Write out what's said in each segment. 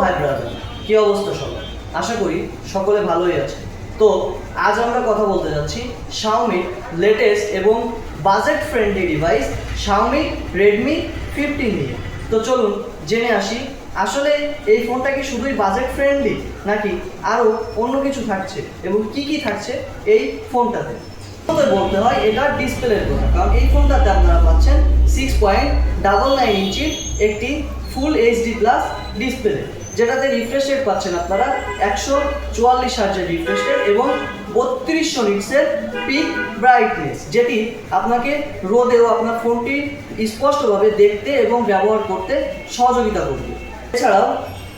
ভাই ব্রাদার, কি অবস্থা সবার? আশা করি সকলে ভালোই আছে। তো আজ আমরা কথা বলতে যাচ্ছি Xiaomi লেটেস্ট এবং budget friendly device Xiaomi Redmi 15 নিয়ে। তো চলুন জেনে আসি আসলে এই ফোনটা কি শুধুই বাজেট ফ্রেন্ডলি নাকি আরও অন্য কিছু থাকছে এবং কি কি থাকছে এই ফোনটাতে। বলতে হয় এটা ডিসপ্লের কথা, কারণ এই ফোনটাতে আপনারা পাচ্ছেন 6.99 ইঞ্চির একটি ফুল এইচডি প্লাস ডিসপ্লে, যেটাতে রিফ্রেশ রেট পাচ্ছেন আপনারা 144 হার্জের রিফ্রেশ রেট এবং 3200 নিটসের পিক ব্রাইটনেস, যেটি আপনাকে রোদেও আপনার ফোনটি স্পষ্টভাবে দেখতে এবং ব্যবহার করতে সহযোগিতা করবে। এছাড়াও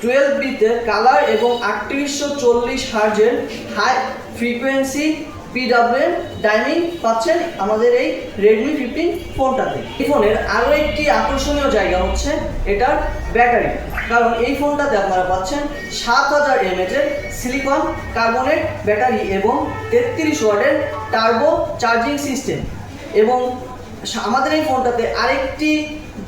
12বিতে কালার এবং 3840 হার্জের হাই ফ্রিকোয়েন্সি PWM ডাইমিং পাচ্ছেন আমাদের এই Redmi 15 ফোনটাতে। এই ফোনের আরও একটি আকর্ষণীয় জায়গা হচ্ছে এটার ব্যাটারি, কারণ এই ফোনটাতে আপনারা পাচ্ছেন 7000 mAh এর সিলিকন কার্বনেট ব্যাটারি এবং 33 ওয়াটের টার্বো চার্জিং সিস্টেম। এবং আমাদের এই ফোনটাতে আরেকটি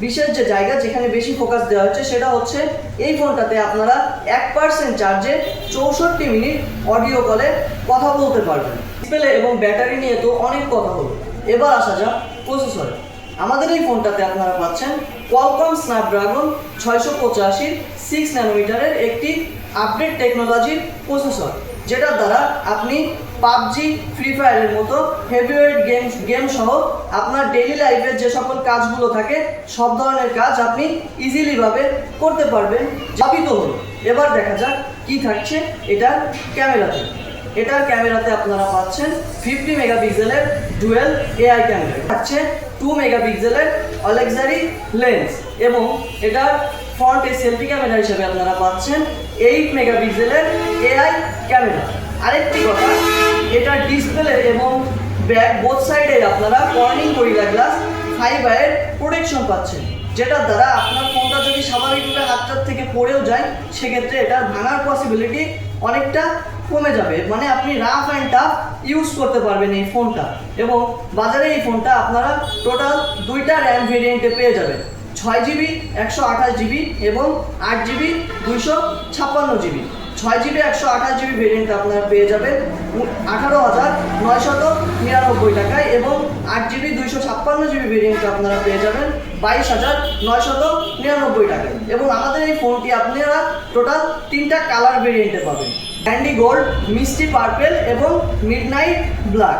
বিশেষ যে জায়গা যেখানে বেশি ফোকাস দেওয়া হচ্ছে সেটা হচ্ছে এই ফোনটাতে আপনারা 1% চার্জে 64 মিনিট অডিও কলে কথা বলতে পারবেন। ডিসপ্লে এবং ব্যাটারি নিয়ে তো অনেক কথা হলো, এবার আসা যাক প্রসেসরে। আমাদের এই ফোনটাতে আপনারা পাচ্ছেন Qualcomm Snapdragon 685 6 ন্যানোমিটারের একটি আপডেট টেকনোলজির প্রসেসর, যেটার দ্বারা আপনি পাবজি, ফ্রি ফায়ারের মতো হেভিওয়েট গেম সহ আপনার ডেইলি লাইফের যে সকল কাজগুলো থাকে সব ধরনের কাজ আপনি ইজিলিভাবে করতে পারবেন। যাবি তো হলো, এবার দেখা যাক কি থাকছে এটার ক্যামেরাতে। এটার ক্যামেরাতে আপনারা পাচ্ছেন 50 মেগাপিক্সেলের ডুয়েল এআই ক্যামেরা, থাকছে 2 মেগাপিক্সেলের অলেক্সারি লেন্স এবং এটার ফ্রন্টে সেলফি ক্যামেরা হিসেবে আপনারা পাচ্ছেন 8 মেগাপিক্সেলের এআই ক্যামেরা। আরেকটি কথা, এটা ডিসপ্লে এবং ব্যাক বোথ সাইডে আপনারা কর্নিং গরিলা গ্লাস 5 প্রোটেকশন পাচ্ছেন, যেটার দ্বারা আপনার ফোনটা যদি স্বাভাবিকভাবে হাতটার থেকে পড়েও যায় সেক্ষেত্রে এটার ভাঙার পসিবিলিটি অনেকটা কমে যাবে, মানে আপনি রাফ অ্যান্ড টাফ ইউজ করতে পারবেন এই ফোনটা। এবং বাজারে এই ফোনটা আপনারা টোটাল 2টা র্যাম ভেরিয়েন্টে পেয়ে যাবেন, 6GB 128GB এবং 8GB 256GB। 6GB 128GB variant আপনারা পেয়ে যাবেন 18,999 টাকায় এবং 8GB 256GB ভেরিয়েন্ট আপনারা পেয়ে যাবেন 22,999 টাকায়। এবং আমাদের এই ফোনটি আপনারা টোটাল 3টা কালার ভেরিয়েন্টে পাবেন, ক্যান্ডি গোল্ড, মিষ্টি পার্পেল এবং মিডনাইট ব্ল্যাক।